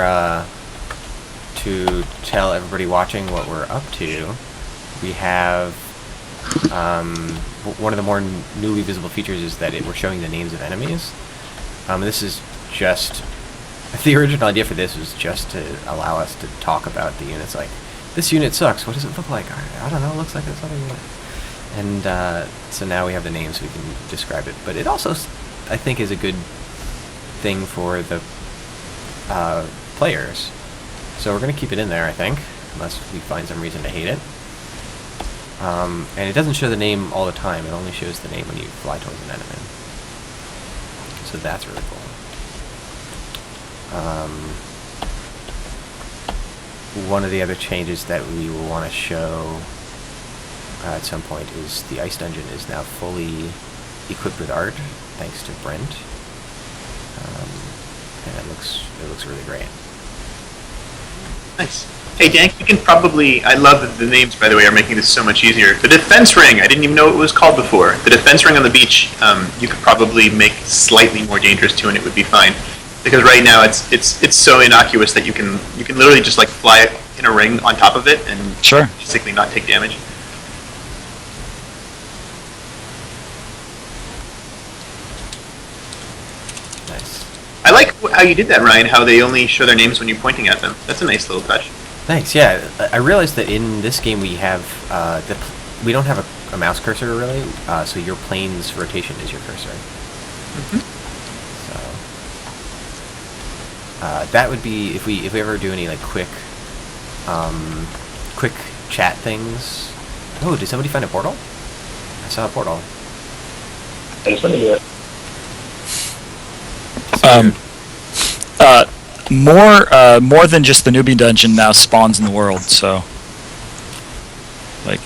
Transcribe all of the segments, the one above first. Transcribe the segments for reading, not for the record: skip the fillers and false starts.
to tell everybody watching what we're up to, we have one of the more newly visible features is that we're showing the names of enemies. This is just the original idea for this was just to allow us to talk about the units. Like, this unit sucks. What does it look like? I don't know. It looks like this other unit. And so now we have the names, so we can describe it. But it also, I think, is a good thing for the players. So we're going to keep it in there, I think, unless we find some reason to hate it. And it doesn't show the name all the time. It only shows the name when you fly towards an enemy. So that's really cool. One of the other changes that we will want to show at some point is the ice dungeon is now fully equipped with art, thanks to Brent. And it looks really great. Nice. Hey, Dank, you can probably... I love that the names, by the way, are making this so much easier. The defense ring, I didn't even know what it was called before. The defense ring on the beach, you could probably make slightly more dangerous too, and it would be fine. Because right now it's so innocuous that you can literally just like fly in a ring on top of it and sure, basically not take damage. Nice. I like how you did that, Ryan. How they only show their names when you're pointing at them. That's a nice little touch. Thanks. Yeah, I realized that in this game we have we don't have a mouse cursor really, so your plane's rotation is your cursor. Mm-hmm. That would be if we ever do any like quick chat things. Oh, did somebody find a portal? I saw a portal. I just want to do it. More than just the newbie dungeon now spawns in the world. So, like,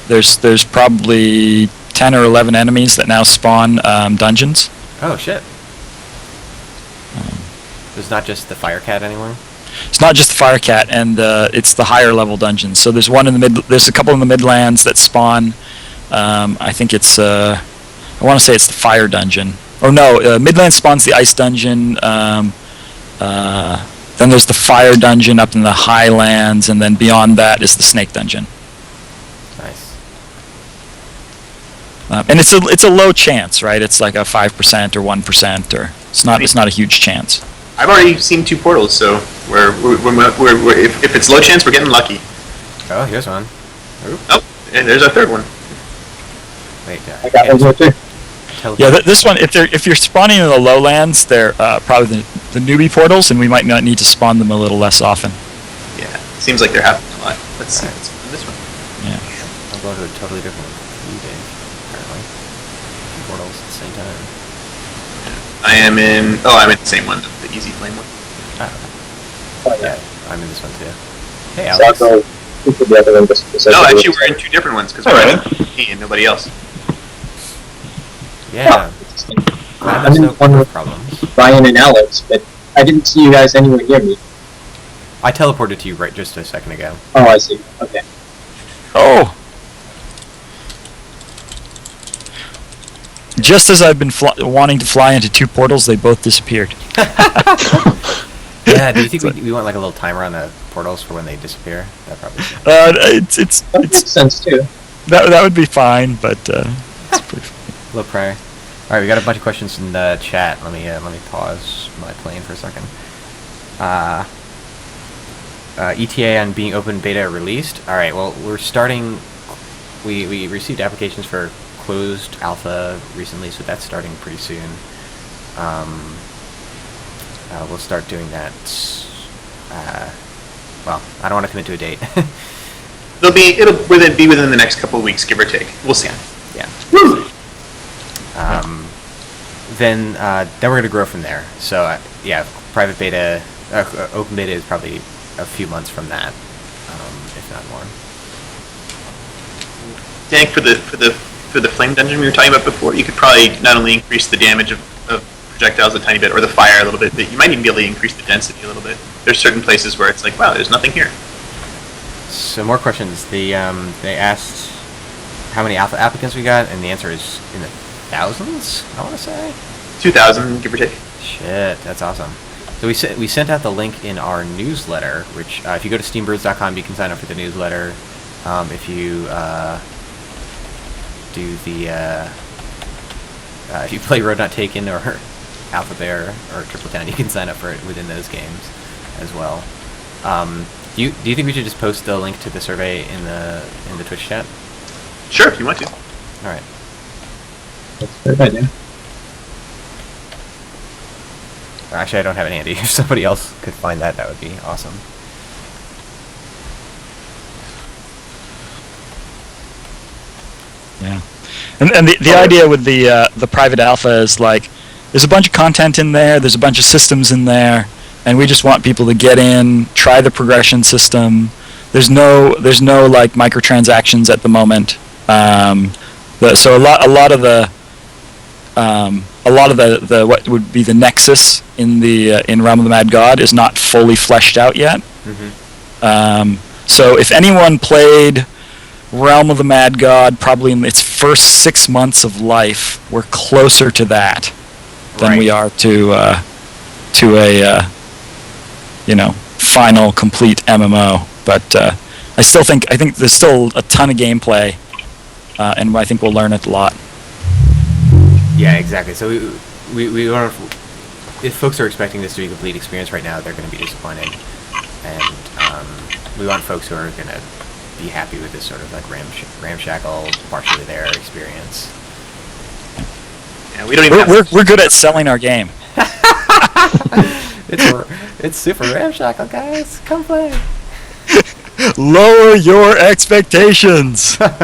there's probably 10 or 11 enemies that now spawn dungeons. Oh shit. It's not just the fire cat anymore? It's not just the fire cat, and it's the higher level dungeons. So there's one in the there's a couple in the Midlands that spawn. I think it's I want to say it's the fire dungeon. Or no, Midlands spawns the ice dungeon. Then there's the fire dungeon up in the highlands, and then beyond that is the snake dungeon. Nice. And it's a low chance, right? It's like a 5% or 1%, or it's not a huge chance. I've already seen 2 portals, so we're if it's low chance, we're getting lucky. Oh, here's one. Oop. Oh, and there's our third one. Wait, I got one more too. Yeah, this one, if you're spawning in the lowlands, they're probably the newbie portals, and we might not need to spawn them a little less often. Yeah, seems like they're happening a lot. Let's see what's on this one. Yeah. I'll go to a totally different game, apparently. 2 portals at the same time. I'm in the same one, the easy flame one. Oh, yeah, I'm in this one too. Hey, Alex. So I'll go to the other one just No, actually, we're in 2 different ones because we're in me and nobody else. Yeah. I'm in one with problems. Ryan and Alex, but I didn't see you guys anywhere near me. I teleported to you right just a second ago. Oh, I see. Okay. Oh! Just as I've been wanting to fly into 2 portals, they both disappeared. Yeah, do you think we want like a little timer on the portals for when they disappear? That probably. That makes sense too. That would be fine, but it's pretty funny. Low prayer. All right, we got a bunch of questions in the chat. Let me pause my plane for a second. ETA on being open beta released. All right, well we're starting. We received applications for closed alpha recently, so that's starting pretty soon. We'll start doing that. Well, I don't want to commit to a date. It'll be within the next couple of weeks, give or take. We'll see. Yeah. Then we're going to grow from there. So yeah, private beta, open beta is probably a few months from that, if not more. Dank, for the flame dungeon we were talking about before, you could probably not only increase the damage of projectiles a tiny bit, or the fire a little bit, but you might even be able to increase the density a little bit. There's certain places where it's like, wow, there's nothing here. So more questions. They asked how many alpha applicants we got, and the answer is in the thousands, I want to say. 2,000, give or take. Shit, that's awesome. So we sent out the link in our newsletter, which if you go to steambirds.com, you can sign up for the newsletter. If you do the if you play Road Not Taken or Alpha Bear or Triple Town, you can sign up for it within those games as well. Do you think we should just post the link to the survey in the Twitch chat? Sure, if you want to. All right. That's a good idea. Actually, I don't have it handy. If somebody else could find that, that would be awesome. Yeah, and the idea with the private alpha is like, there's a bunch of content in there, there's a bunch of systems in there, and we just want people to get in, try the progression system. There's no like microtransactions at the moment. So a lot of the what would be the Nexus in Realm of the Mad God is not fully fleshed out yet. Mm-hmm. So if anyone played Realm of the Mad God, probably in its first 6 months of life, we're closer to that than we are to a final complete MMO. But I think there's still a ton of gameplay, and I think we'll learn it a lot. Yeah, exactly. So we want to, if folks are expecting this to be a complete experience right now, they're going to be disappointed, and we want folks who are going to be happy with this sort of like ramshackle, partially there experience. Yeah, we don't even. We're good at selling our game. It's super ramshackle, guys. Come play. Lower your expectations. No.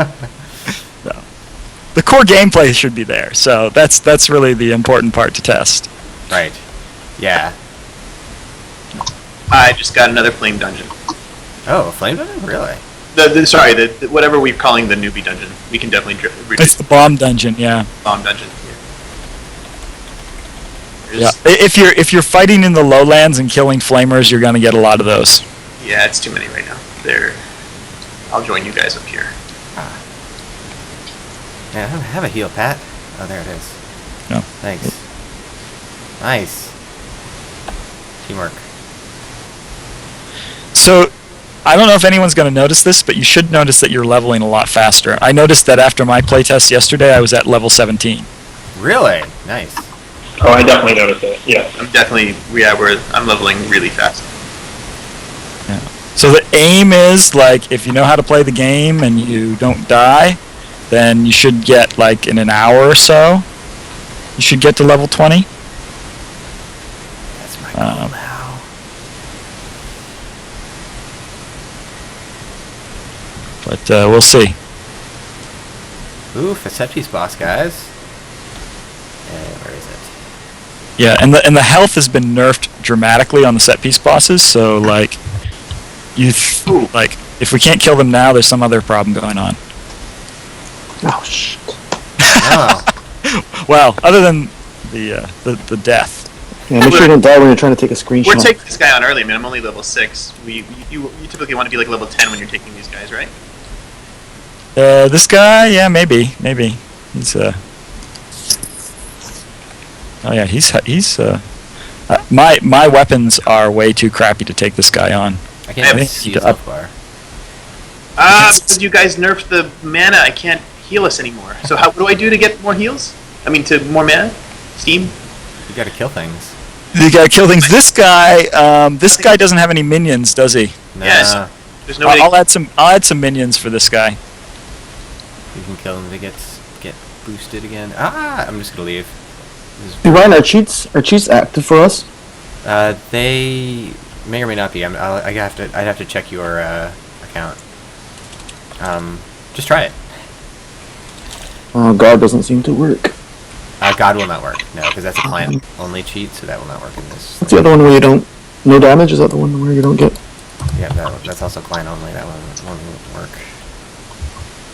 The core gameplay should be there, so that's really the important part to test. Right. Yeah. I just got another flame dungeon. Oh, a flame dungeon? Really? The whatever we're calling the newbie dungeon. We can definitely It's the bomb dungeon, yeah. Bomb dungeon. Yeah. If you're fighting in the lowlands and killing flamers, you're gonna get a lot of those. Yeah, it's too many right now. I'll join you guys up here. Yeah, have a heal, Pat. Oh, there it is. No. Thanks. Nice. Teamwork. So, I don't know if anyone's going to notice this, but you should notice that you're leveling a lot faster. I noticed that after my playtest yesterday, I was at level 17. Really? Nice. Oh, I definitely noticed that. Yeah. I'm leveling really fast. Yeah. So the aim is, like, if you know how to play the game and you don't die, then you should get, like, in an hour or so, you should get to level 20. That's my goal now. But we'll see. Oof, a set piece boss, guys. Where is it? Yeah, and the health has been nerfed dramatically on the set piece bosses, so, like, if we can't kill them now, there's some other problem going on. Oh, shit. Oh. Well, other than the death. Yeah, make sure you don't die when you're trying to take a screenshot. We're taking this guy on early, man. I'm only level 6. You typically want to be like level 10 when you're taking these guys, right? This guy, yeah, maybe. He's oh yeah, he's my weapons are way too crappy to take this guy on. I can't see his health bar. Because you guys nerfed the mana, I can't heal us anymore. So what do I do to get more heals? I mean, to more mana? Steam? You gotta kill things. You gotta kill things. This guy doesn't have any minions, does he? Nah. Yes. There's no way. I'll add some minions for this guy. You can kill him to get boosted again. I'm just gonna leave. Hey, Ryan, are cheats active for us? They may or may not be. I'd have to check your account. Just try it. Oh, God doesn't seem to work. God will not work. No, because that's a client-only cheat, so that will not work in this. What's the other one where you don't... No damage? Is that the one where you don't get... Yeah, that's also client-only. That one won't work.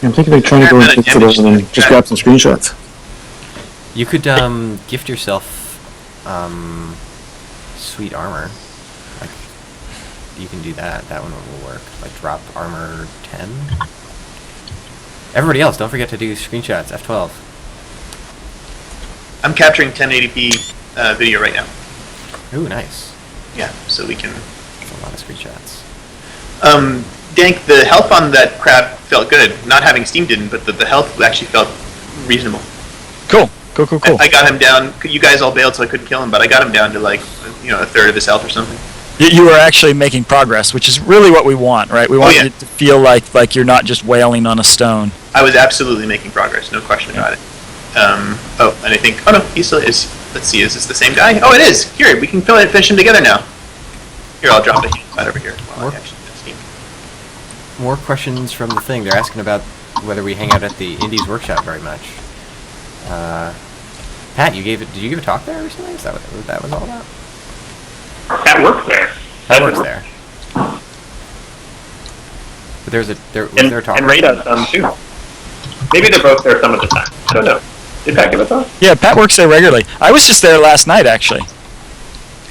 Yeah, I'm thinking of trying to go and fix it and then just grab some screenshots. You could gift yourself sweet armor. Like, you can do that. That one will work. Like, drop armor 10. Everybody else, don't forget to do screenshots. F12. I'm capturing 1080p video right now. Ooh, nice. Yeah, so we can. That's a lot of screenshots. Dank, the health on that crab felt good. Not having Steam didn't, but the health actually felt reasonable. Cool. I got him down. You guys all bailed, so I couldn't kill him, but I got him down to like, a third of his health or something. You are actually making progress, which is really what we want, right? We want you to feel like you're not just wailing on a stone. I was absolutely making progress, no question about it. And I think, oh no, he still is. Let's see, is this the same guy? Oh, it is. Here, we can finish him together now. Here, I'll drop the side over here. While I actually Steam. More questions from the thing. They're asking about whether we hang out at the Indies Workshop very much. Pat, did you give a talk there recently? Is that what that was all about? That works there. That works there. But there was a talk. And Ray does too. Maybe they're both there some of the time. I don't know. Did Pat give a talk? Yeah, Pat works there regularly. I was just there last night, actually.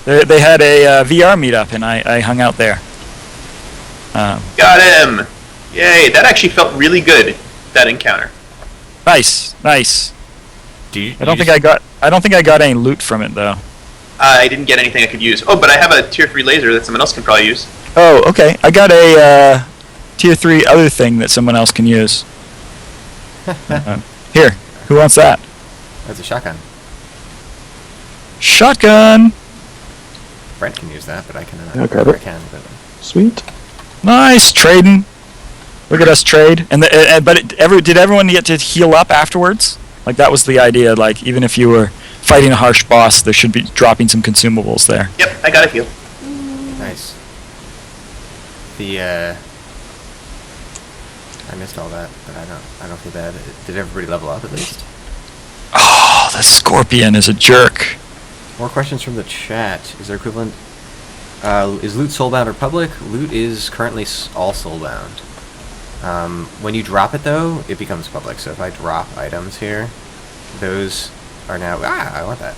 They had a VR meetup, and I hung out there. Got him! Yay! That actually felt really good. That encounter. Nice. I don't think I got any loot from it though. I didn't get anything I could use. Oh, but I have a tier 3 laser that someone else can probably use. Oh, okay. I got a tier 3 other thing that someone else can use. Here, who wants that? That's a shotgun. Shotgun. Brent can use that, but I can. Yeah, grab it. I can. But Sweet. Nice trading. Look at us trade. And did everyone get to heal up afterwards? Like that was the idea. Like even if you were fighting a harsh boss, there should be dropping some consumables there. Yep, I got a heal. nice. I missed all that, but I don't feel bad. Did everybody level up at least? Oh, the Scorpion is a jerk. More questions from the chat. Is there equivalent? Is loot soulbound or public? Loot is currently all soulbound. When you drop it though, it becomes public. So if I drop items here, those are now. I want that.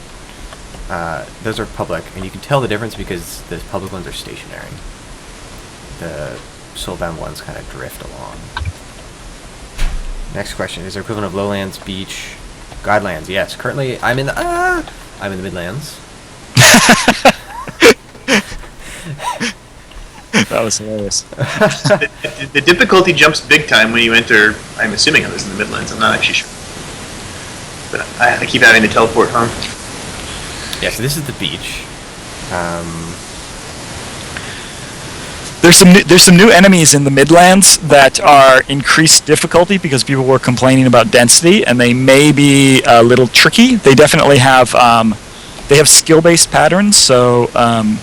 Those are public, and you can tell the difference because the public ones are stationary. The soulbound ones kind of drift along. Next question: is there equivalent of lowlands, beach, godlands? Yes. Currently, I'm in the Midlands. That was hilarious. The difficulty jumps big time when you enter. I'm assuming I was in the Midlands. I'm not actually sure, but I keep having to teleport home. Yeah. So this is the beach. There's some new enemies in the Midlands that are increased difficulty because people were complaining about density, and they may be a little tricky. They definitely have they have skill-based patterns, so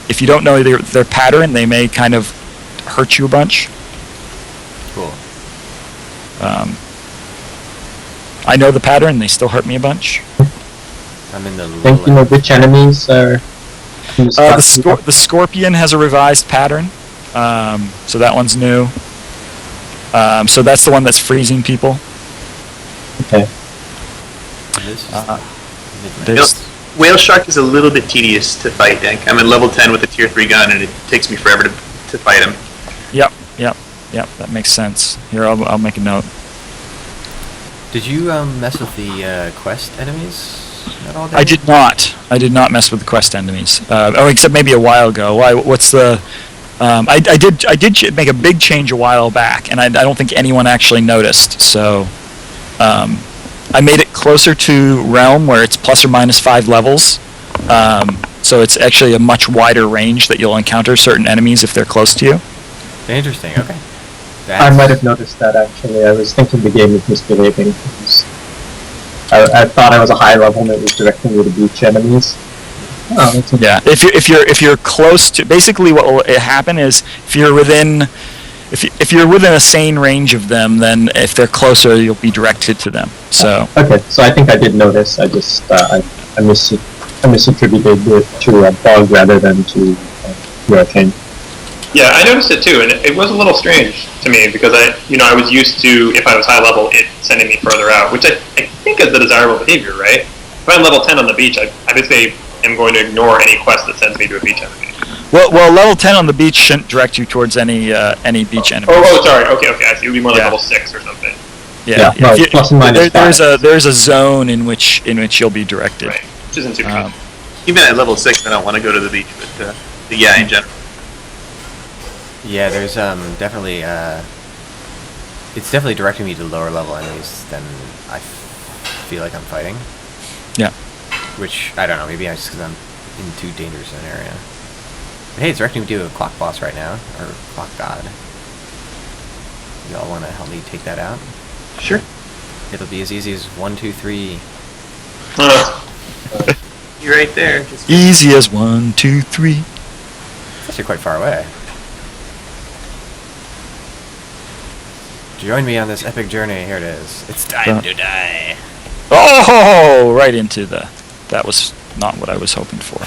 if you don't know their pattern, they may kind of hurt you a bunch. Cool. I know the pattern; they still hurt me a bunch. I'm in the. Think you know which enemies are. The Scorpion has a revised pattern. So that one's new. So that's the one that's freezing people. Okay. Whale Shark is a little bit tedious to fight, Dank. I'm at level 10 with a tier 3 gun, and it takes me forever to fight him. Yep. That makes sense. Here, I'll make a note. Did you mess with the quest enemies at all? I did not. I did not mess with the quest enemies. Except maybe a while ago. Why? What's the? I did make a big change a while back, and I don't think anyone actually noticed. So, I made it closer to Realm, where it's plus or minus 5 levels. So it's actually a much wider range that you'll encounter certain enemies if they're close to you. Interesting. Okay. I might have noticed that actually. I was thinking the game was misbehaving. I thought I was a high level and it was directing me to beach enemies. Oh, that's yeah. If you're close to, basically what will happen is if you're within a sane range of them, then if they're closer, you'll be directed to them. So okay. So I think I did notice. I just I misattributed it to a bug rather than to hurricane. Yeah, I noticed it too, and it was a little strange to me because I was used to, if I was high level, it sending me further out, which I think is the desirable behavior, right? If I'm level 10 on the beach, I basically am going to ignore any quest that sends me to a beach enemy. Well, level 10 on the beach shouldn't direct you towards any beach enemies. Oh, sorry. Okay. I see. It would be more like level 6 or something. Yeah. No, plus and minus 5. There's a zone in which you'll be directed. Right. Which isn't too bad. Even at level 6, I don't want to go to the beach, but yeah, in general. Yeah, there's definitely it's definitely directing me to lower level enemies than I feel like I'm fighting. Yeah. Which I don't know. Maybe it's because I'm in too dangerous an area. But hey, it's directing me to a clock boss right now, or clock god. Y'all want to help me take that out? Sure. It'll be as easy as 1, 2, 3. You're right there. Just Easy as 1, 2, 3. It's actually quite far away. Join me on this epic journey. Here it is. It's time to die. Oh, right into the... That was not what I was hoping for.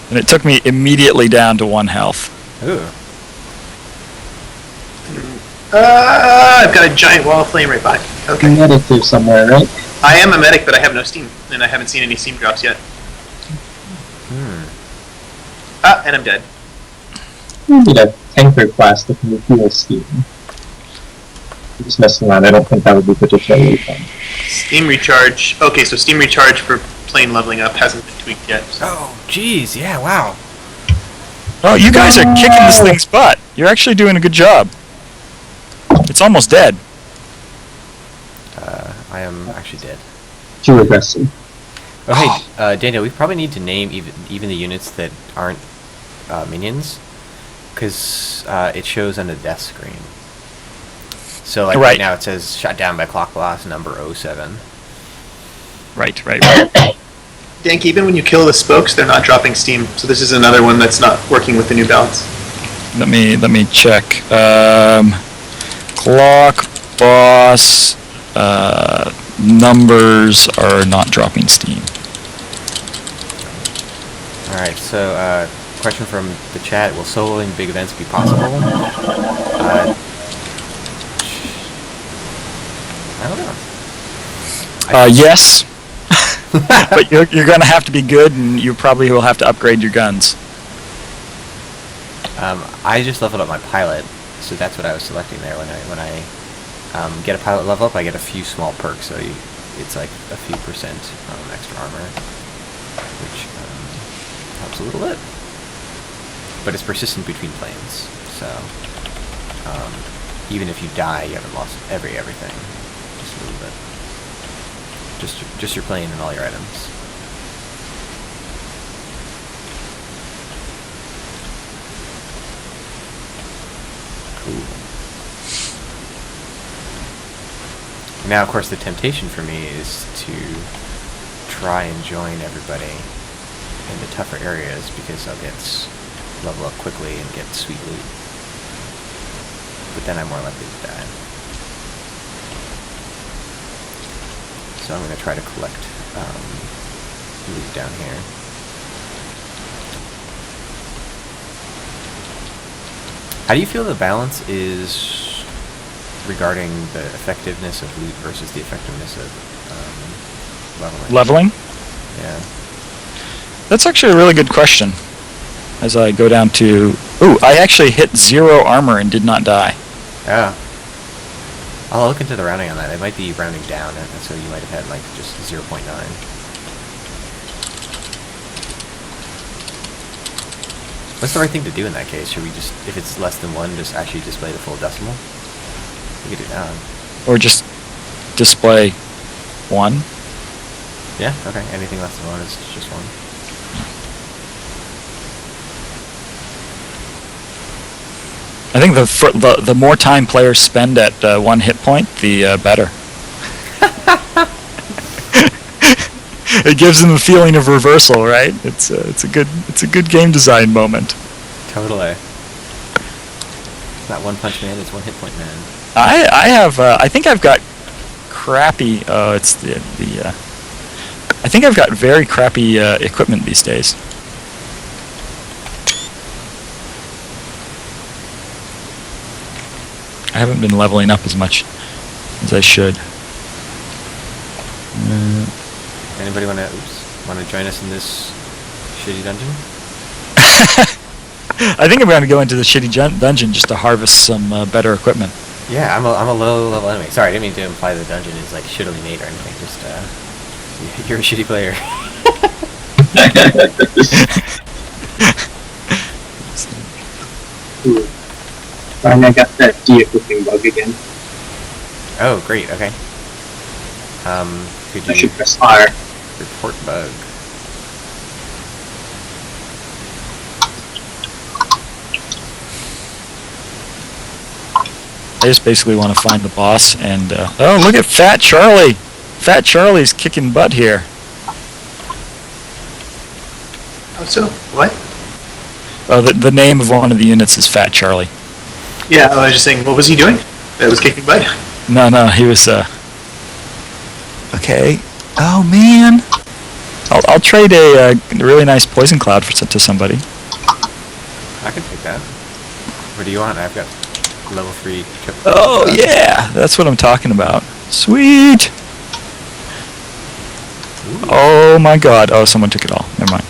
And it took me immediately down to 1 health. Ooh. I've got a giant wall of flame right by. Okay. Medic here somewhere, right? I am a medic, but I have no steam, and I haven't seen any steam drops yet. And I'm dead. We need a tanker class that can refuel steam. Just messing around, I don't think that would be particularly fun. Steam recharge. Okay, so steam recharge for plane leveling up hasn't been tweaked yet. So. Oh, jeez. Yeah, wow. Oh, you guys are kicking this thing's butt. You're actually doing a good job. It's almost dead. I am actually dead. Too aggressive. Oh, hey, Daniel, we probably need to name even the units that aren't minions, because it shows on the death screen. So, like, right now it says shot down by clock boss number 07. Right. Dank, even when you kill the spokes, they're not dropping steam. So this is another one that's not working with the new balance. Let me check. Clock boss numbers are not dropping steam. Alright, so question from the chat: will soloing big events be possible? I don't know. Yes. But you're going to have to be good, and you probably will have to upgrade your guns. I just leveled up my pilot, so that's what I was selecting there. When I get a pilot level up, I get a few small perks, so it's like a few percent extra armor, which helps a little bit. But it's persistent between planes, so even if you die, you haven't lost everything. Just a little bit. Just your plane and all your items. Cool. Now, of course, the temptation for me is to try and join everybody in the tougher areas, because I'll get level up quickly and get sweet loot. But then I'm more likely to die. So I'm going to try to collect loot down here. How do you feel the balance is regarding the effectiveness of loot versus the effectiveness of leveling? Leveling? Yeah. That's actually a really good question. As I go down to... Ooh, I actually hit 0 armor and did not die. Yeah. I'll look into the rounding on that. It might be rounding down, and so you might have had like just 0.9. What's the right thing to do in that case? Should we just, if it's less than 1, just actually display the full decimal? We could do that. Or just display 1. Yeah, okay. Anything less than 1 is just 1. I think the more time players spend at 1 hit point, the better. It gives them a feeling of reversal, right? It's a good game design moment. Totally. Not One Punch Man, it's One Hit Point Man. I think I've got crappy. It's the I think I've got very crappy equipment these days. I haven't been leveling up as much as I should. Anybody want to join us in this shitty dungeon? I think I'm going to go into the shitty dungeon just to harvest some better equipment. Yeah, I'm a low level enemy. Sorry, I didn't mean to imply the dungeon is like shittily made or anything. Just you're a shitty player. Ooh. And I got that de-equipping bug again. Oh, great. Okay. Could I you should press R. report bug? I just basically want to find the boss and oh, look at Fat Charlie. Fat Charlie's kicking butt here. Oh, so what? Oh, the name of one of the units is Fat Charlie. Yeah, I was just saying, what was he doing? That was kicking butt. No, he was okay. Oh man, I'll trade a really nice poison cloud to somebody. I can take that. What do you want? I've got level 3 chip. Oh yeah, that's what I'm talking about. Sweet. Ooh. Oh my god. Oh, someone took it all. Never mind.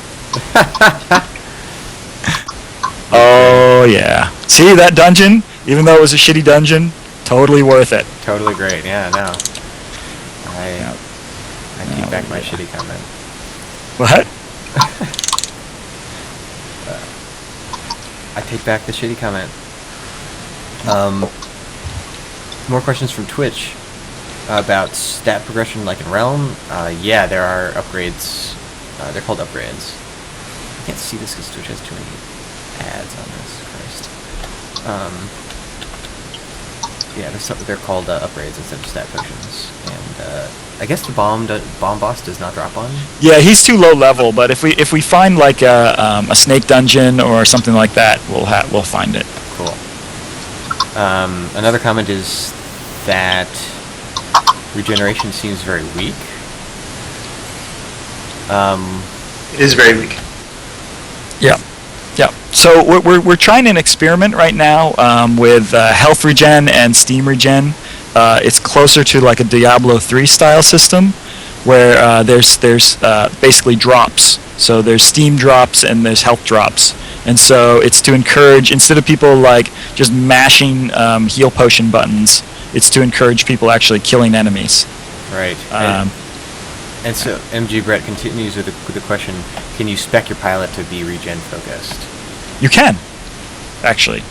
Oh yeah. See that dungeon? Even though it was a shitty dungeon, totally worth it. Totally great. Yeah, no. I take back my shitty comment. What? I take back the shitty comment. More questions from Twitch about stat progression like in Realm. Yeah, there are upgrades. They're called upgrades. I can't see this because Twitch has too many ads on this. Christ. Yeah, they're called upgrades instead of stat potions. And I guess the bomb boss does not drop one. Yeah, he's too low level. But if we find like a snake dungeon or something like that, we'll find it. Cool. Another comment is that regeneration seems very weak. It is very weak. Yeah. So we're trying an experiment right now with health regen and steam regen. It's closer to like a Diablo 3 style system, where there's basically drops. So there's steam drops and there's health drops. And so it's to encourage, instead of people like just mashing heal potion buttons, it's to encourage people actually killing enemies. Right. And so MG Brett continues with the question: can you spec your pilot to be regen focused? You can, actually.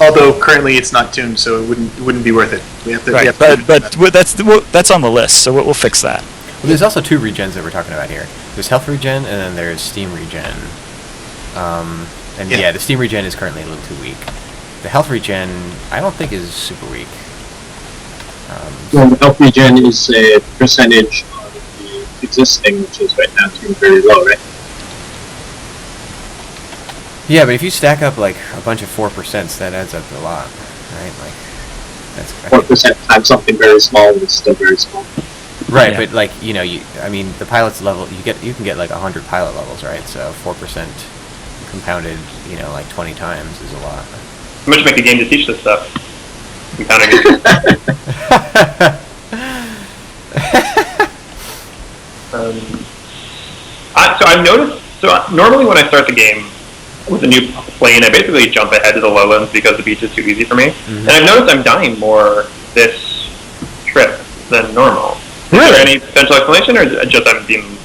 Although currently it's not tuned, so it wouldn't be worth it. We have to. Right, but that's on the list, so we'll fix that. Well, there's also two regens that we're talking about here. There's health regen, and then there's steam regen. And yeah, the steam regen is currently a little too weak. The health regen, I don't think is super weak. Well, the health regen is a percentage of the existing, which is right now tuned very low, right? Yeah, but if you stack up like a bunch of 4%, that adds up to a lot, right? Like that's 4% times something very small is still very small. right, Yeah. but like I mean, the pilot's level you can get like 100 pilot levels, right? So 4% compounded, like 20 times is a lot. How much make a game to teach this stuff? Compounding it. So I've noticed. So normally when I start the game with a new plane, I basically jump ahead to the lowlands because the beach is too easy for me. Mm-hmm. And I've noticed I'm dying more this trip than normal. Really? Is there any potential explanation, or just I'm being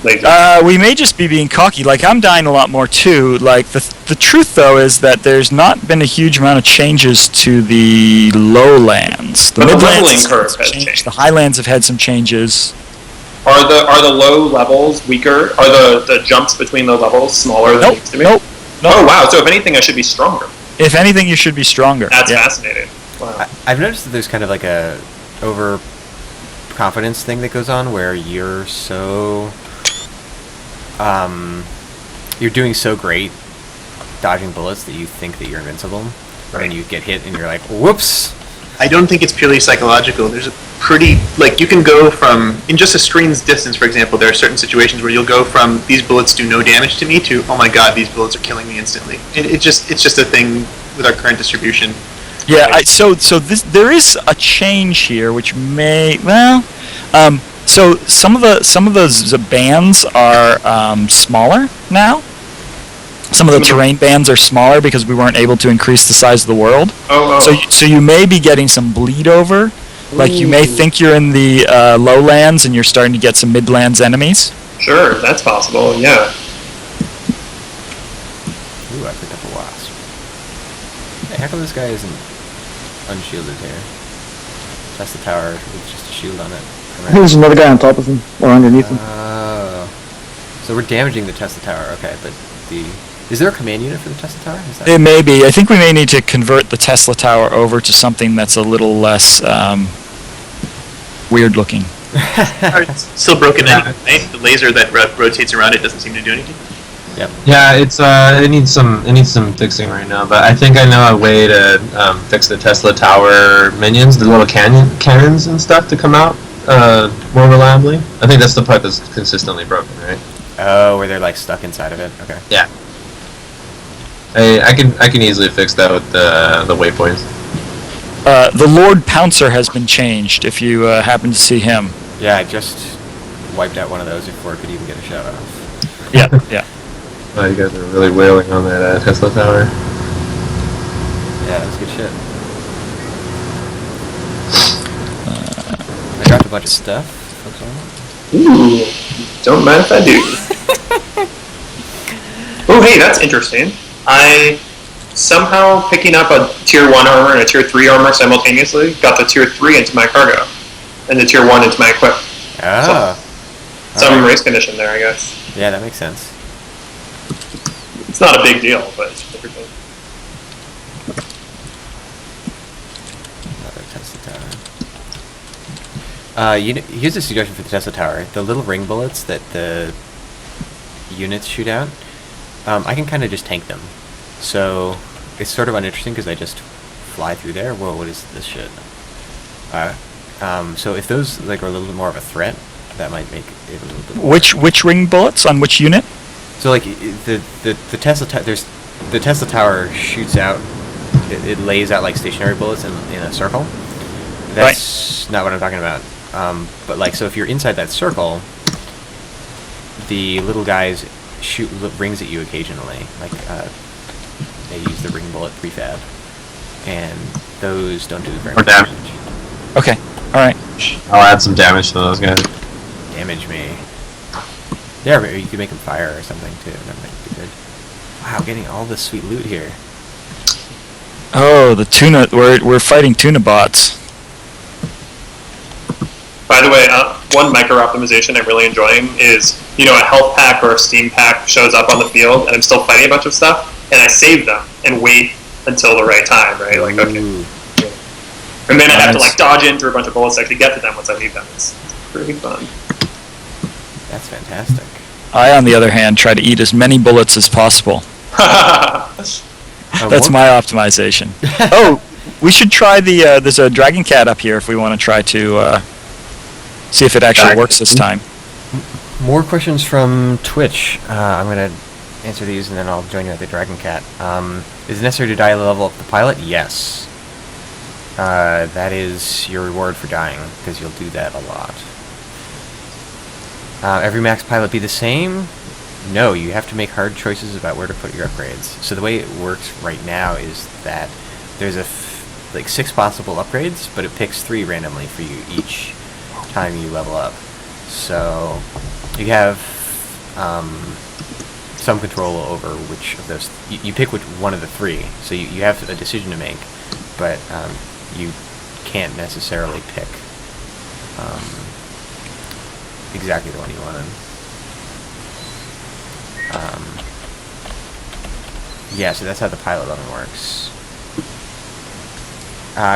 lazy? We may just be being cocky. Like, I'm dying a lot more too. Like, the truth though is that there's not been a huge amount of changes to the lowlands. But the Midlands leveling has curve some has change. changed. The highlands have had some changes. Are the low levels weaker? Are the jumps between the levels smaller than Nope. it used to be? Nope. Oh wow! So if anything, I should be stronger. If anything, you should be stronger. That's Yeah. fascinating. Wow. I've noticed that there's kind of like a overconfidence thing that goes on where you're so you're doing so great dodging bullets that you think that you're invincible, and then you get hit and you're like, whoops. I don't think it's purely psychological. There's a pretty, you can go from, in just a screen's distance, for example, there are certain situations where you'll go from, these bullets do no damage to me, to, oh my god, these bullets are killing me instantly. It's just a thing with our current distribution. Yeah. There is a change here, which may so some of those bands are smaller now. Some of the terrain bands are smaller because we weren't able to increase the size of the world. Oh. So you may be getting some bleed over. Like, you may think you're in the lowlands and you're starting to get some midlands enemies. Sure, that's possible. Yeah. wasp. Hey, how come this guy isn't unshielded here? That's the tower with just a shield on it. I think there's another guy on top of him, or underneath him. Oh. So we're damaging the Tesla tower, okay, but the... Is there a command unit for the Tesla tower? Is that... It may be. I think we may need to convert the Tesla tower over to something that's a little less weird looking. It's still broken anyway, right? The laser that rotates around it doesn't seem to do anything. Yep. Yeah, it's it needs some fixing right now, but I think I know a way to fix the Tesla tower minions, the little cannons and stuff to come out more reliably. I think that's the part that's consistently broken, right? Oh, where they're like stuck inside of it? Okay. Yeah. I can easily fix that with the waypoints. The Lord Pouncer has been changed, if you happen to see him. Yeah, I just wiped out one of those before it could even get a shot off. Yeah, yeah. Oh, you guys are really wailing on that Tesla tower. Yeah, that's good shit. I dropped a bunch of stuff. Ooh, don't mind if I do. Oh, hey, that's interesting. I somehow picking up a tier 1 armor and a tier 3 armor simultaneously got the tier 3 into my cargo and the tier 1 into my equip. Ah. Some race condition there, I guess. Yeah, that makes sense. It's not a big deal, but it's interesting. Another Tesla tower. Here's a suggestion for the Tesla tower. The little ring bullets that the units shoot out, I can kind of just tank them. So it's sort of uninteresting because I just fly through there. Whoa, what is this shit? So if those like are a little bit more of a threat, that might make it a little bit more. Which ring bullets on which unit? So like the Tesla there's the Tesla tower shoots out. It lays out like stationary bullets in a circle. That's not what I'm talking about. But like, so if you're inside that circle, the little guys shoot rings at you occasionally. Like they use the ring bullet prefab, and those don't do very much damage. Okay, alright. I'll add some damage to those guys. Damage me. Yeah, or you could make them fire or something too. That might be good. Wow, getting all this sweet loot here. Oh, the tuna, we're fighting tuna bots. By the way, one micro optimization I'm really enjoying is, a health pack or a steam pack shows up on the field and I'm still fighting a bunch of stuff, and I save them and wait until the right time, right? Like, okay. Ooh. And then I have to like dodge in through a bunch of bullets to actually get to them once I leave them. It's pretty fun. That's fantastic. I, on the other hand, try to eat as many bullets as possible. That's my optimization. Oh, we should try the, there's a dragon cat up here if we want to try to see if it actually works this time. More questions from Twitch. I'm going to answer these and then I'll join you at the Dragon Cat. Is it necessary to die to level up the pilot? Yes. That is your reward for dying, because you'll do that a lot. Every max pilot be the same? No, you have to make hard choices about where to put your upgrades. So the way it works right now is that there's like 6 possible upgrades, but it picks 3 randomly for you each time you level up. So you have some control over which of those you pick one of the 3. So you have a decision to make, but you can't necessarily pick exactly the one you wanted. Yeah, so that's how the pilot level works.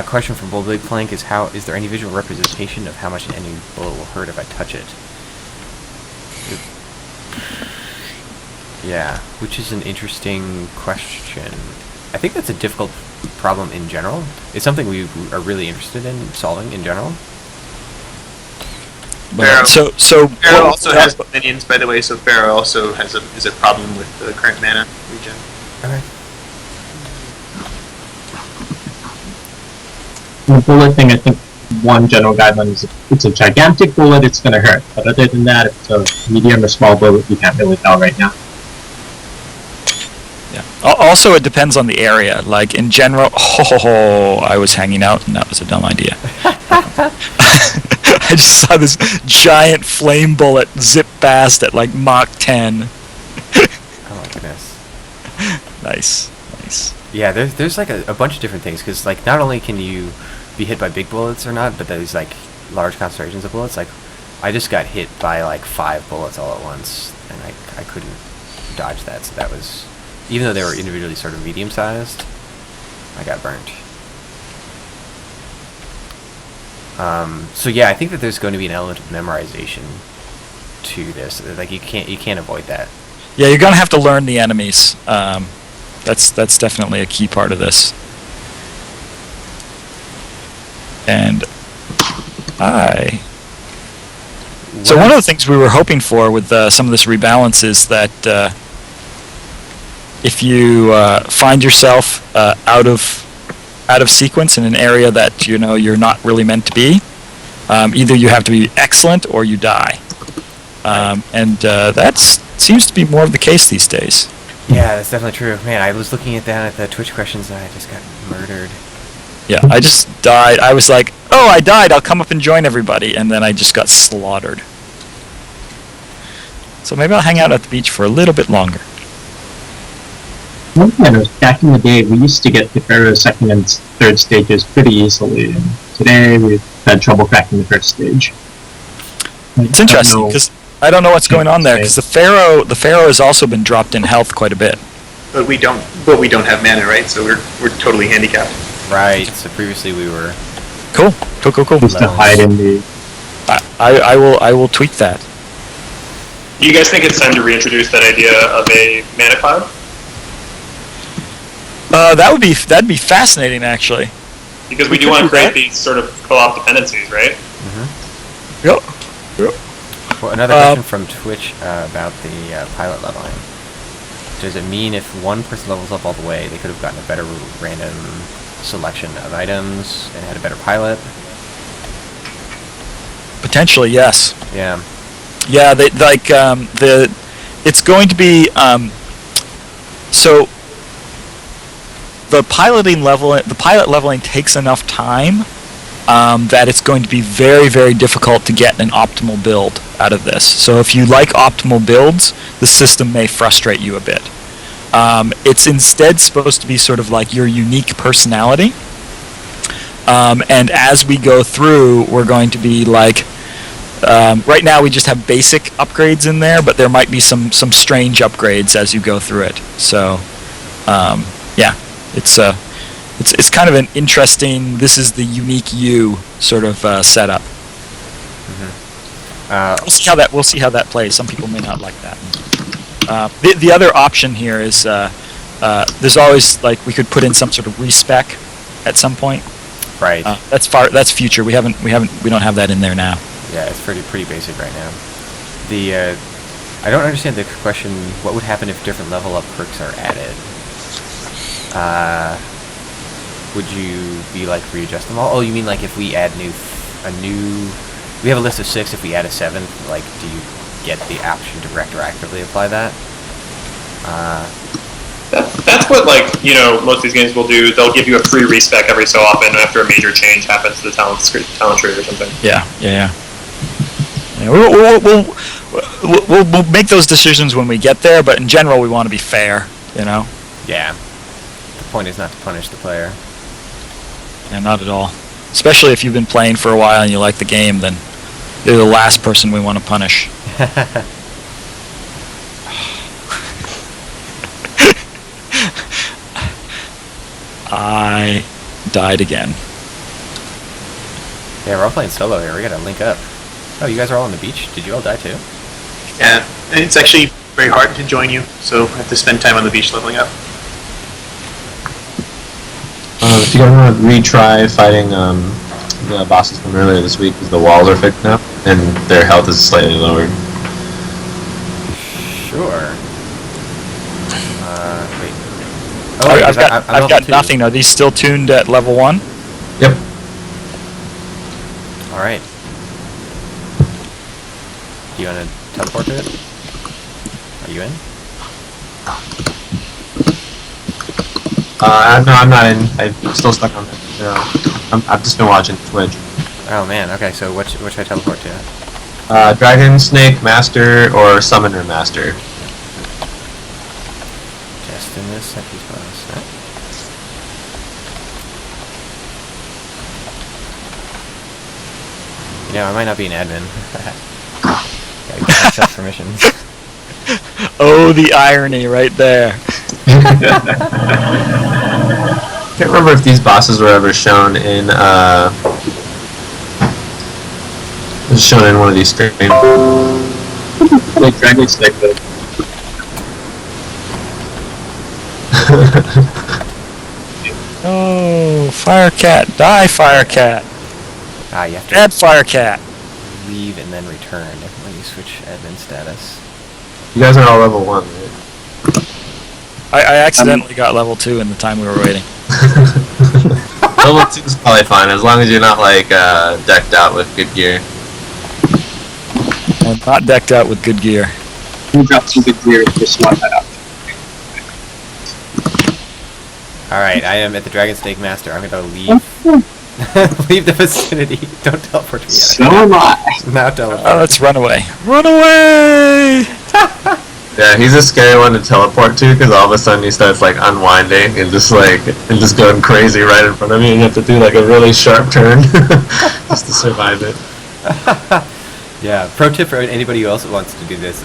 Question from Bull Big Plank is is there any visual representation of how much an enemy bullet will hurt if I touch it? Yeah, which is an interesting question. I think that's a difficult problem in general. It's something we are really interested in solving in general. Pharaoh. Pharaoh also has minions, by the way, so Pharaoh also is a problem with the current mana regen. Okay. The bullet thing, I think one general guideline is if it's a gigantic bullet, it's going to hurt. But other than that, if it's a medium or small bullet, you can't really tell right now. Yeah. Also, it depends on the area. Like, in general, I was hanging out, and that was a dumb idea. I just saw this giant flame bullet zip past at, like, Mach 10. Oh my goodness. Nice. Nice. Yeah, there's like a bunch of different things, because like not only can you be hit by big bullets or not, but there's like large concentrations of bullets. Like I just got hit by like 5 bullets all at once, and I couldn't dodge that. So that was, even though they were individually sort of medium sized, I got burnt. So yeah, I think that there's going to be an element of memorization to this. Like you can't avoid that. Yeah, you're gonna have to learn the enemies. That's definitely a key part of this. And so one of the things we were hoping for with some of this rebalance is that if you find yourself out of sequence in an area that you're not really meant to be, either you have to be excellent or you die. And that seems to be more of the case these days. Yeah, that's definitely true. Man, I was looking at the Twitch questions and I just got murdered. Yeah, I just died. I was like, oh, I died, I'll come up and join everybody, and then I just got slaughtered. So maybe I'll hang out at the beach for a little bit longer. One thing I noticed, back in the day, we used to get the Pharaoh's second and third stages pretty easily, and today we've had trouble cracking the first stage. It's interesting, because I don't know what's going on there, because the Pharaoh has also been dropped in health quite a bit. But we don't have mana, right? So we're totally handicapped. Right. So previously we were. Cool. Just to hide in the... I will tweak that. Do you guys think it's time to reintroduce that idea of a mana cloud? That'd be fascinating, actually. Because we do want to create these sort of co-op dependencies, right? Yep. Well, another question from Twitch about the pilot leveling. Does it mean if one person levels up all the way, they could have gotten a better random selection of items and had a better pilot? Potentially, yes. Yeah. Yeah, it's going to be so the pilot leveling takes enough time that it's going to be very, very difficult to get an optimal build out of this. So if you like optimal builds, the system may frustrate you a bit. It's instead supposed to be sort of like your unique personality. And as we go through, we're going to be like, right now we just have basic upgrades in there, but there might be some strange upgrades as you go through it. So, yeah, it's kind of an interesting, this is the unique you sort of setup. We'll see how that plays. Some people may not like that. The other option here is there's always, like, we could put in some sort of respec at some point. Right. That's future. We don't have that in there now. Yeah, it's pretty basic right now. I don't understand the question. What would happen if different level up perks are added? Would you be like readjust them all? Oh, you mean like if we add we have a list of 6. If we add a 7th, like, do you get the option to retroactively apply that? That's what, like, most of these games will do. They'll give you a free respec every so often after a major change happens to the talent tree or something. Yeah. We'll make those decisions when we get there, but in general, we want to be fair. Yeah. The point is not to punish the player. Yeah, not at all. Especially if you've been playing for a while and you like the game, then you're the last person we want to punish. I died again. Yeah, we're all playing solo here. We gotta link up. Oh, you guys are all on the beach? Did you all die too? Yeah, and it's actually very hard to join you, so I have to spend time on the beach leveling up. If you guys want to retry fighting the bosses from earlier this week, because the walls are fixed up and their health is slightly lowered. Sure. Wait. Oh, I've got nothing. Are these still tuned at level 1? Yep. All right. Do you want to teleport to it? Are you in? No, I'm not in. I'm still stuck on it. I've just been watching Twitch. Oh man. Okay. So what should I teleport to? Dragon, Snake, Master, or Summoner Master. Just in this set piece bonus. You know, I might not be an admin. Gotta give myself permission. Oh, the irony right there. Can't remember if these bosses were ever shown in one of these streams. Like Dragon Snake, though. Oh, Firecat, die, Firecat. Ah, you have to Add Firecat. leave and then return when you switch admin status. You guys are all level 1, right? I accidentally got level 2 in the time we were waiting. Level 2 is probably fine, as long as you're not, like, decked out with good gear. I'm not decked out with good gear. You dropped some good gear, just swap that out. Alright, I am at the Dragon Snake Master. I'm gonna leave. Leave the vicinity. Don't teleport to me yet. So am I. Now teleport. Oh, let's run away. Run away! Yeah, he's a scary one to teleport to, because all of a sudden he starts, like, unwinding and just going crazy right in front of you, and you have to do, like, a really sharp turn just to survive it. Yeah, pro tip for anybody who else wants to do this,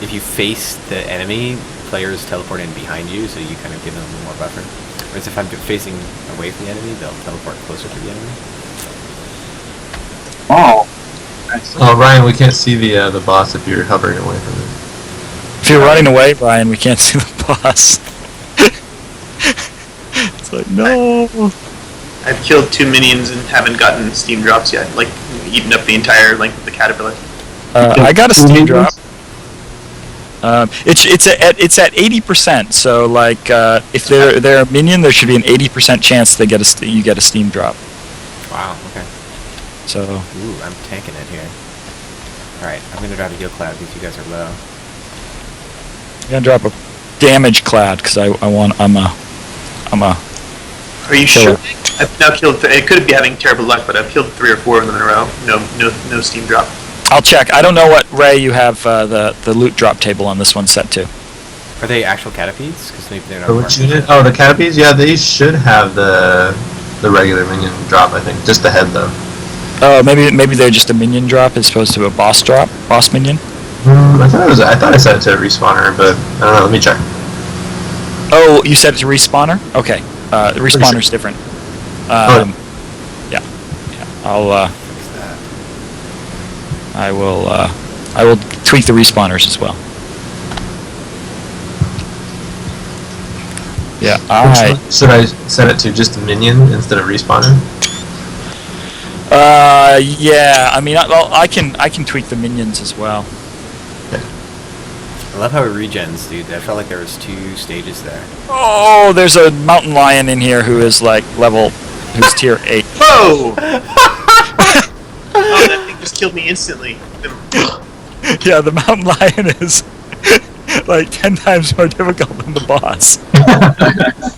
if you face the enemy, players teleport in behind you, so you kind of give them a little more buffer. Whereas if I'm facing away from the enemy, they'll teleport closer to the enemy. Oh. Oh, Ryan, we can't see the boss if you're hovering away from it. If you're running away, Brian, we can't see the boss. It's like, no. I've killed 2 minions and haven't gotten steam drops yet, like eaten up the entire length of the caterpillar. I got a steam drop. It's at 80%. So like, if they're a minion, there should be an 80% chance you get a steam drop. Wow, okay. So Ooh, I'm tanking it here. Alright, I'm gonna drop a heal cloud because you guys are low. I'm gonna drop a damage cloud because I'm a. Are you sure? I've now killed. It could be having terrible luck, but I've killed 3 or 4 of them in a row. No steam drop. I'll check. I don't know what Ray you have the loot drop table on this one set to. Are they actual catapedes? Because maybe they're not. Which unit? Oh, the catapies? Yeah, they should have the regular minion drop, I think. Just the head, though. Oh, maybe they're just a minion drop as opposed to a boss minion. I thought I set it to a respawner, but I don't know. Let me check. Oh, you set it to respawner? Okay. The respawner's different. Yeah. I'll Fix that. I will tweak the respawners as well. Yeah. Should I set it to just a minion instead of respawner? Yeah. I mean, I can tweak the minions as well. I love how it regens, dude. I felt like there was 2 stages there. Oh, there's a mountain lion in here who is like who's tier 8. Whoa! Oh, that thing just killed me instantly. Yeah, the mountain lion is like 10 times more difficult than the boss. That's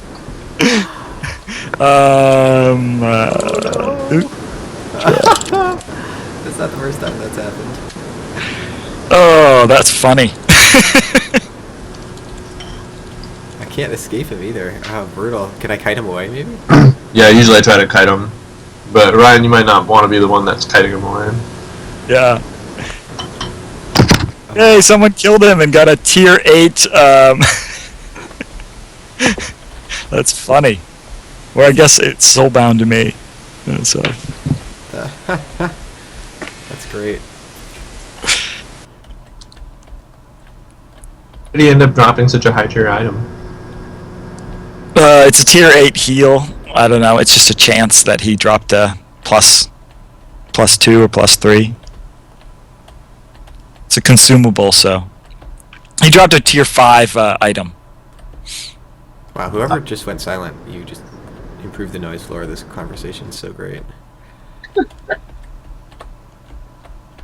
not the first time that's happened. Oh, that's funny. I can't escape him either. Oh, brutal. Can I kite him away, maybe? Yeah, usually I try to kite him. But Ryan, you might not want to be the one that's kiting him away. Yeah. Hey, someone killed him and got a tier 8. That's funny. Well, I guess it's soulbound to me. So. That's great. How do you end up dropping such a high tier item? It's a tier 8 heal. I don't know. It's just a chance that he dropped a +2 or +3. It's a consumable, so he dropped a tier 5 item. Wow, whoever just went silent, you just improved the noise floor of this conversation so great. I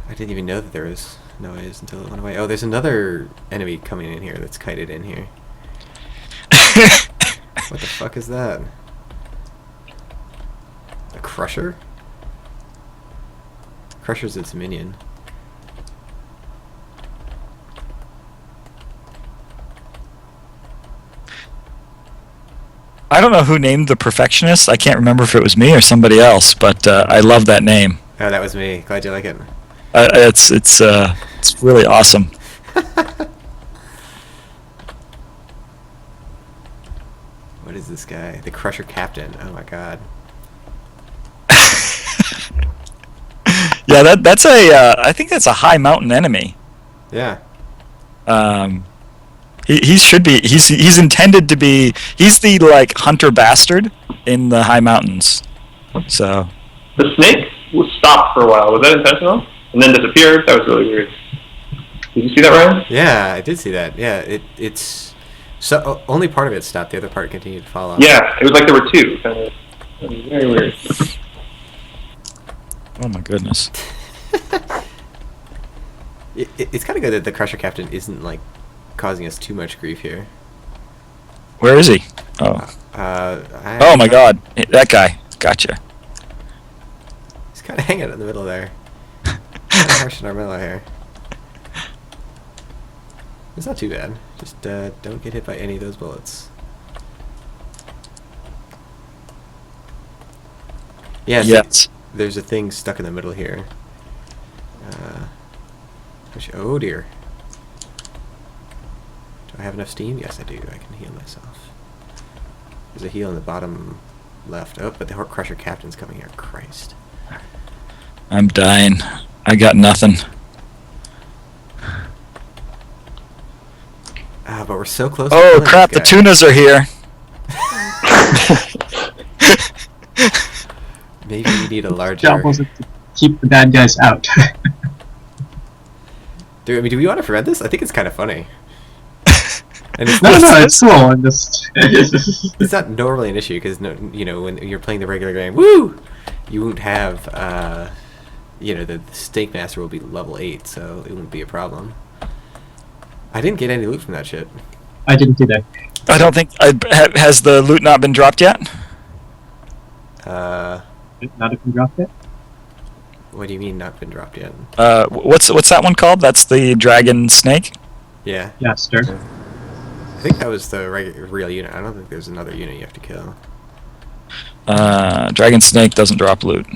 didn't even know that there was noise until it went away. Oh, there's another enemy coming in here that's kited in here. What the fuck is that? A crusher? Crusher's its minion. I don't know who named the perfectionist. I can't remember if it was me or somebody else, but I love that name. Oh, that was me. Glad you like it. It's really awesome. What is this guy? The Crusher Captain. Oh my god. Yeah, that's a. I think that's a high mountain enemy. Yeah. He should be. He's intended to be. He's the like hunter bastard in the high mountains. So. The snake was stopped for a while. Was that intentional? And then disappeared. That was really weird. Did you see that, Ryan? Yeah, I did see that. Yeah, it's so only part of it stopped. The other part continued to follow. Yeah, it was like there were two. Kind of. It was very weird. Oh my goodness. It's kind of good that the Crusher Captain isn't like causing us too much grief here. Where is he? Oh. Oh my God, that guy. Gotcha. He's kind of hanging in the middle there. Kind of harsh in our middle here. It's not too bad. Just don't get hit by any of those bullets. Yeah. Yes. There's a thing stuck in the middle here. Oh dear. Do I have enough steam? Yes, I do. I can heal myself. There's a heal in the bottom left. Oh, but the Crusher Captain's coming here. Christ. I'm dying. I got nothing. Ah, but we're so close. Oh to crap! The tunas are here. Maybe we need a larger. Job wasn't to keep the bad guys out. Do we want to prevent this? I think it's kind of funny. And it's no, it's cool. I'm just. It's not normally an issue because when you're playing the regular game, woo, you won't have the Stake Master will be level 8, so it won't be a problem. I didn't get any loot from that shit. I didn't do that. I don't think. Has the loot not been dropped yet? Not been dropped yet. What do you mean not been dropped yet? What's that one called? That's the dragon snake. Yeah. Yeah, stir. I think that was the real unit. I don't think there's another unit you have to kill. Dragon snake doesn't drop loot.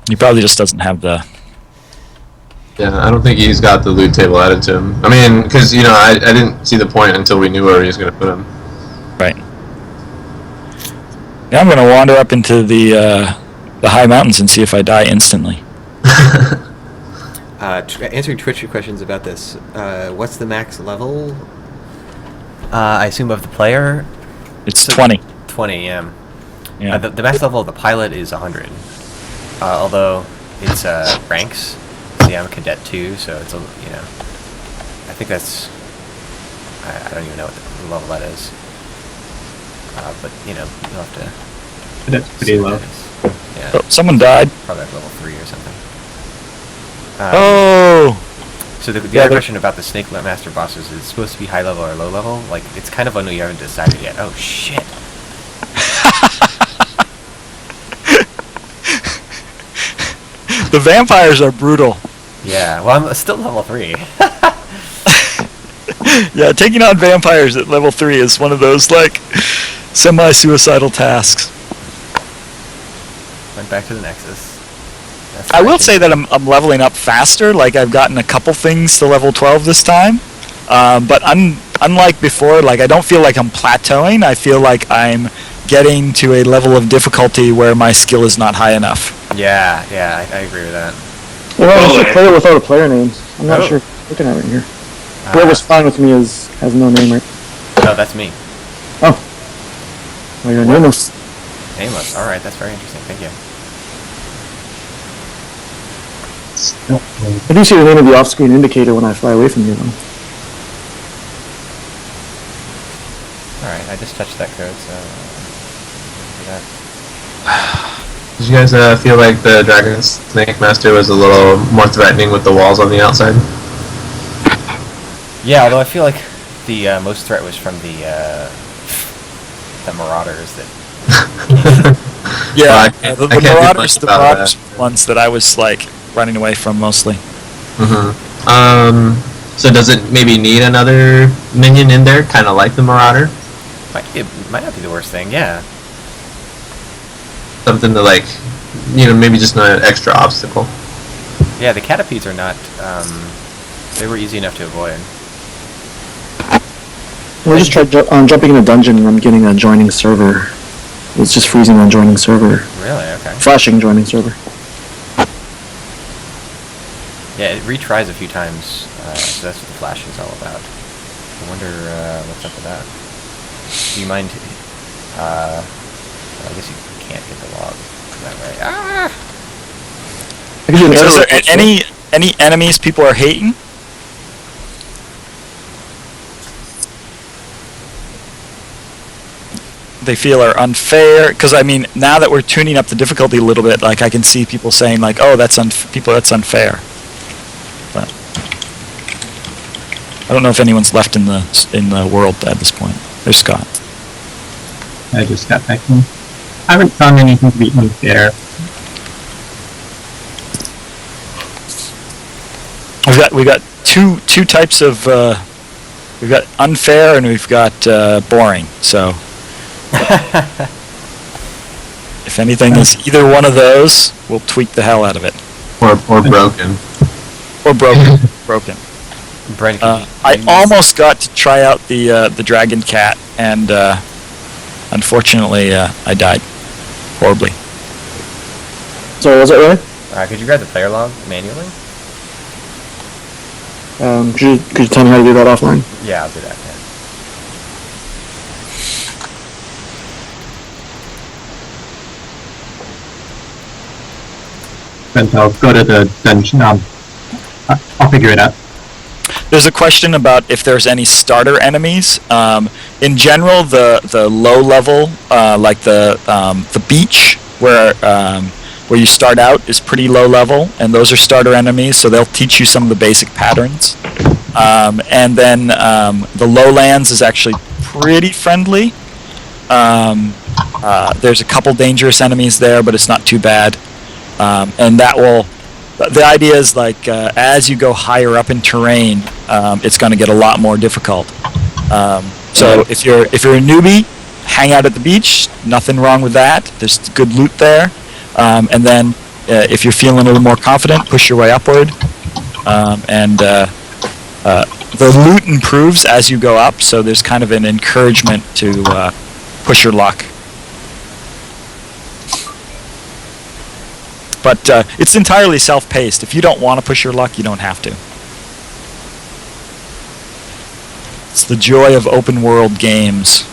He probably just doesn't have the. Yeah, I don't think he's got the loot table added to him. I mean, because I didn't see the point until we knew where he was going to put him. Right. Now I'm going to wander up into the high mountains and see if I die instantly. Answering Twitch questions about this. What's the max level? I assume of the player. It's 20. 20, yeah. Yeah. The max level of the pilot is 100. Although it's ranks. Yeah, I'm a cadet too, so it's I think that's. I don't even know what the level that is. But you'll have to. That's pretty low. Yeah. Oh, someone died. Probably like level 3 or something. So the other question about the Snake Master bosses is it supposed to be high level or low level? Like, it's kind of unknown, you haven't decided yet. Oh, shit. The vampires are brutal. Yeah, well, I'm still level 3. Yeah, taking on vampires at level 3 is one of those, like, semi-suicidal tasks. Went back to the Nexus. I will say that I'm leveling up faster. Like, I've gotten a couple things to level 12 this time. But unlike before, like, I don't feel like I'm plateauing. I feel like I'm getting to a level of difficulty where my skill is not high enough. Yeah, I agree with that. Well, it's a player without a player name. I'm not sure. Looking at it here. Whoever's fine with me has no name, right? No, that's me. Oh. Well, you're nameless. Nameless. All right, that's very interesting. Thank you. I do see the name of the off-screen indicator when I fly away from you, though. All right, I just touched that code, so that. Did you guys feel like the Dragon Snake Master was a little more threatening with the walls on the outside? Yeah, although I feel like the most threat was from the Marauders that. Yeah, well, the Marauders ones that I was like running away from mostly. So does it maybe need another minion in there, kind of like the Marauder? It might not be the worst thing. Yeah. something to like, maybe just an extra obstacle. Yeah, the catapedes are not. They were easy enough to avoid. I just tried jumping in a dungeon and I'm getting a joining server. It's just freezing on joining server. Really? Okay. Flashing joining server. Yeah, it retries a few times, so that's what the flashing is all about. I wonder what's up with that. Do you mind? I guess you can't get the log that way. Ah! I can do an So is error. there any enemies people are hating? They feel are unfair? Because I mean, now that we're tuning up the difficulty a little bit, like I can see people saying like, "Oh, that's unfair." But I don't know if anyone's left in the world at this point. There's Scott. I just got back in. I haven't found anything to be unfair. We've got two types of we've got unfair and we've got boring. So if anything is either one of those, we'll tweak the hell out of it. Or broken. Or broken. Brent, I almost got to try out the dragon cat, and unfortunately I died horribly. So was it really? could you grab the player log manually? Could you tell me how to do that offline? Yeah, I'll do that. Yeah. But I'll go to the dungeon. I'll figure it out. There's a question about if there's any starter enemies. In general, the low level, like the beach where you start out, is pretty low level, and those are starter enemies. So they'll teach you some of the basic patterns. And then the lowlands is actually pretty friendly. There's a couple dangerous enemies there, but it's not too bad. And that will. The idea is like as you go higher up in terrain, it's going to get a lot more difficult. So if you're a newbie, hang out at the beach. Nothing wrong with that. There's good loot there. And then if you're feeling a little more confident, push your way upward. The loot improves as you go up, so there's kind of an encouragement to push your luck. But it's entirely self-paced. If you don't want to push your luck, you don't have to. It's the joy of open world games.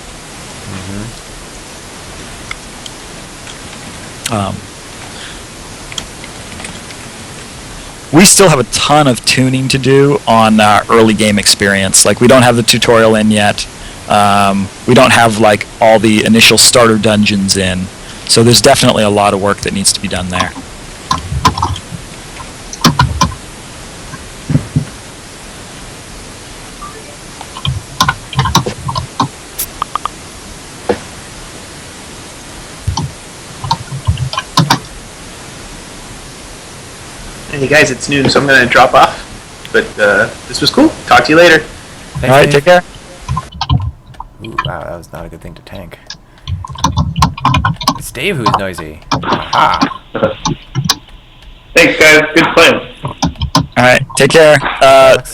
We still have a ton of tuning to do on early game experience. Like, we don't have the tutorial in yet. We don't have like all the initial starter dungeons in. So there's definitely a lot of work that needs to be done there. Hey guys, it's noon, so I'm gonna drop off. But this was cool. Talk to you later. Thanks, Alright, Dave. take care. Ooh, wow, that was not a good thing to tank. It's Dave who's noisy. Aha. Thanks, guys. Good playing. Alright, take care.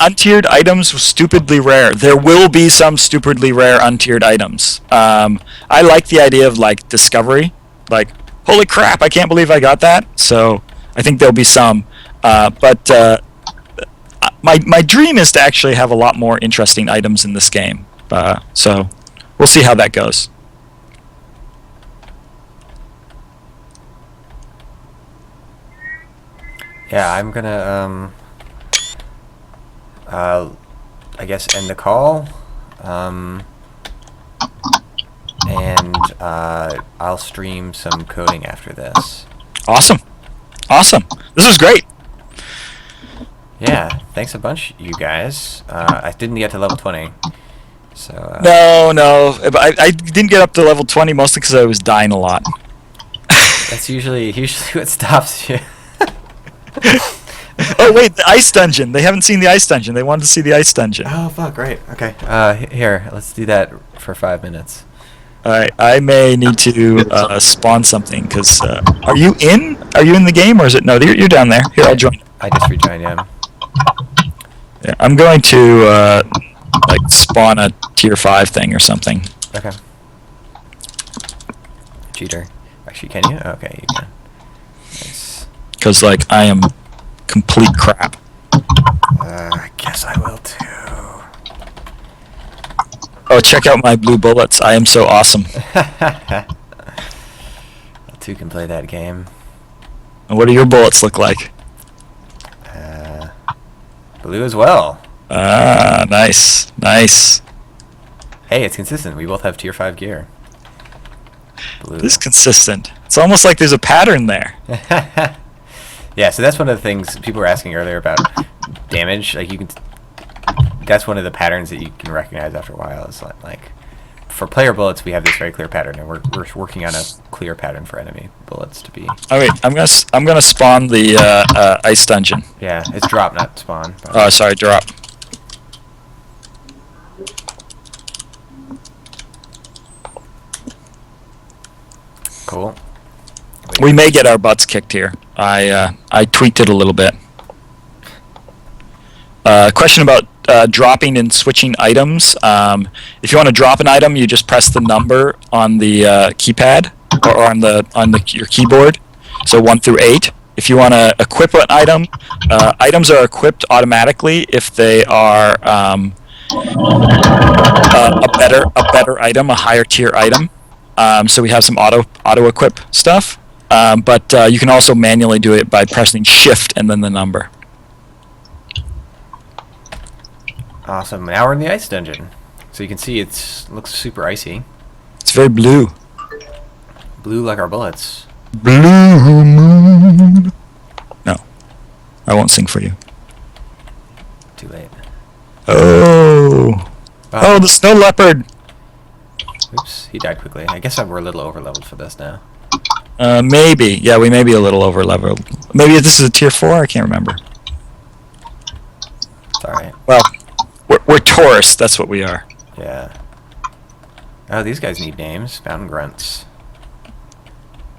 Untiered items were stupidly rare. There will be some stupidly rare untiered items. I like the idea of like discovery. Like, holy crap, I can't believe I got that. So I think there'll be some. But my dream is to actually have a lot more interesting items in this game. So we'll see how that goes. Yeah, I'm gonna I guess end the call. And I'll stream some coding after this. Awesome. This was great. Yeah, thanks a bunch, you guys. I didn't get to level 20. So No, but I didn't get up to level 20 mostly because I was dying a lot. that's usually what stops you. Oh wait, the ice dungeon. They haven't seen the ice dungeon. They wanted to see the ice dungeon. Oh fuck, right. Okay. Here, let's do that for 5 minutes. I may need to spawn something because are you in? Are you in the game or is it no? You're down there. Here, I'll join. I just rejoined, yeah. Yeah, I'm going to like spawn a tier 5 thing or something. Okay. Cheater. Actually, can you? Okay, you can. Nice. Because like I am complete crap. I guess I will too. Oh, check out my blue bullets. I am so awesome. I too can play that game. And what do your bullets look like? Blue as well. Ah, nice, nice. Hey, it's consistent. We both have tier 5 gear. Blue. This is consistent. It's almost like there's a pattern there. Yeah, so that's one of the things people were asking earlier about damage. Like you can, that's one of the patterns that you can recognize after a while. Is like for player bullets, we have this very clear pattern, and we're working on a clear pattern for enemy bullets to be. Oh wait, I'm gonna spawn the ice dungeon. Yeah, it's drop, not spawn. Oh, sorry, drop. Cool. We may get our butts kicked here. I tweaked it a little bit. Question about dropping and switching items. If you want to drop an item, you just press the number on the keypad or on your keyboard. So 1 through 8. If you want to equip an item, items are equipped automatically if they are a better item, a higher tier item. So we have some auto equip stuff. But you can also manually do it by pressing Shift and then the number. Awesome. Now we're in the ice dungeon, so you can see it looks super icy. It's very blue. Blue like our bullets. Blue moon. No, I won't sing for you. Too late. Oh, the snow leopard. Oops, he died quickly. I guess we're a little over leveled for this now. Maybe. Yeah, we may be a little over leveled. Maybe this is a tier 4. I can't remember. It's alright. Well, we're tourists. That's what we are. Yeah. Oh, these guys need names. Mountain grunts.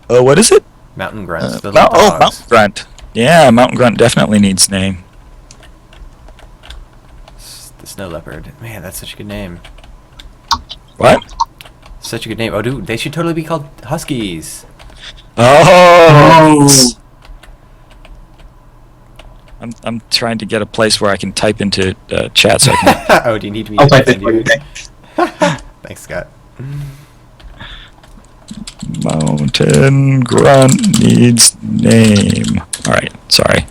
Oh, what is it? Mountain grunts. The little dogs. Mountain grunt. Yeah, mountain grunt definitely needs name. The snow leopard. Man, that's such a good name. What? Such a good name. Oh, dude, they should totally be called huskies. Oh. I'm trying to get a place where I can type into chat so I can. Oh, do you need me I'll to type it send for you. Thanks, Scott. Mountain grunt needs name. All right, sorry.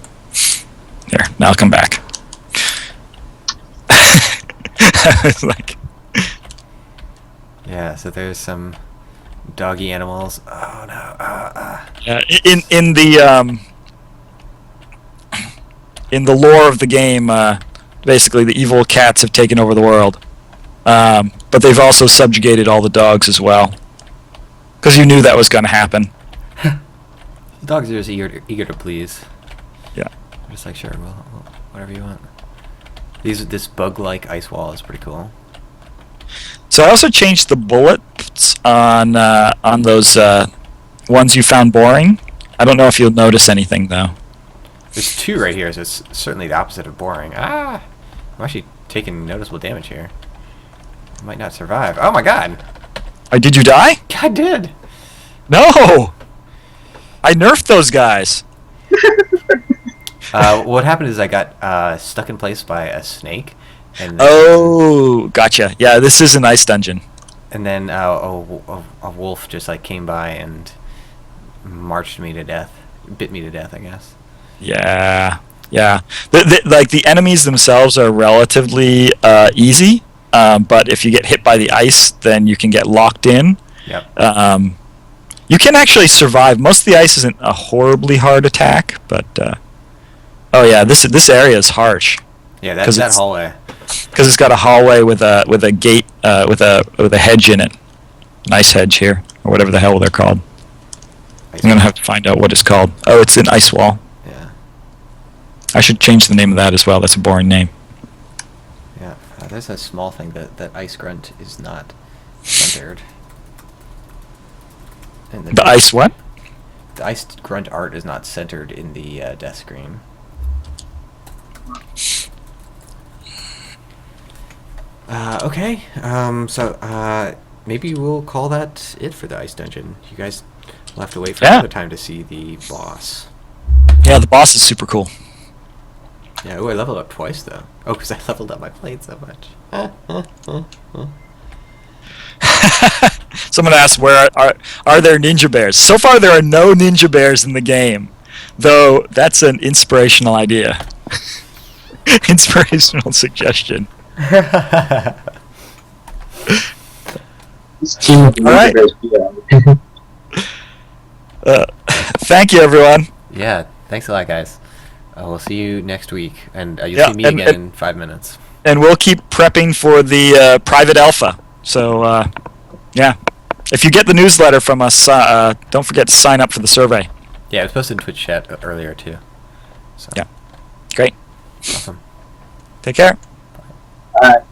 Here, now I'll come back. I was like, Yeah, so there's some doggy animals. Oh no. in the lore of the game, basically the evil cats have taken over the world, but they've also subjugated all the dogs as well. Because you knew that was going to happen. The dogs are just eager to please. Yeah. I'm just like, sure, well, whatever you want. This bug-like ice wall is pretty cool. So I also changed the bullets on those ones you found boring. I don't know if you'll notice anything though. There's 2 right here, so it's certainly the opposite of boring. Ah! I'm actually taking noticeable damage here. I might not survive. Oh my god! Did you die? I did! No! I nerfed those guys. What happened is I got stuck in place by a snake. And then, Oh, gotcha. Yeah, this is an ice dungeon. And then a wolf just like came by and marched me to death. Bit me to death, I guess. Yeah. Like the enemies themselves are relatively easy, but if you get hit by the ice, then you can get locked in. Yep. You can actually survive. Most of the ice isn't a horribly hard attack, but oh yeah, this area is harsh. Yeah, that hallway. Because it's got a hallway with a gate with a hedge in it. Nice hedge here, or whatever the hell they're called. I'm gonna have to find out what it's called. Oh, it's an ice wall. Yeah. I should change the name of that as well. That's a boring name. Yeah. There's a small thing that ice grunt is not centered. And The ice what? The ice grunt art is not centered in the death screen. Okay, so maybe we'll call that it for the ice dungeon. You guys will have to wait for another time to see the boss. Yeah, the boss is super cool. Yeah, ooh, I leveled up twice though. Oh, because I leveled up my plate so much. Someone asked, where are there ninja bears? So far, there are no ninja bears in the game, though that's an inspirational idea. Inspirational suggestion. All right. Thank you, everyone. Yeah, thanks a lot, guys. We'll see you next week, and you'll Yeah, see me again in 5 minutes. And we'll keep prepping for the private alpha. So, yeah. If you get the newsletter from us, don't forget to sign up for the survey. Yeah, it was posted in Twitch chat earlier, too. So. Yeah. Great. Awesome. Take care. Alright.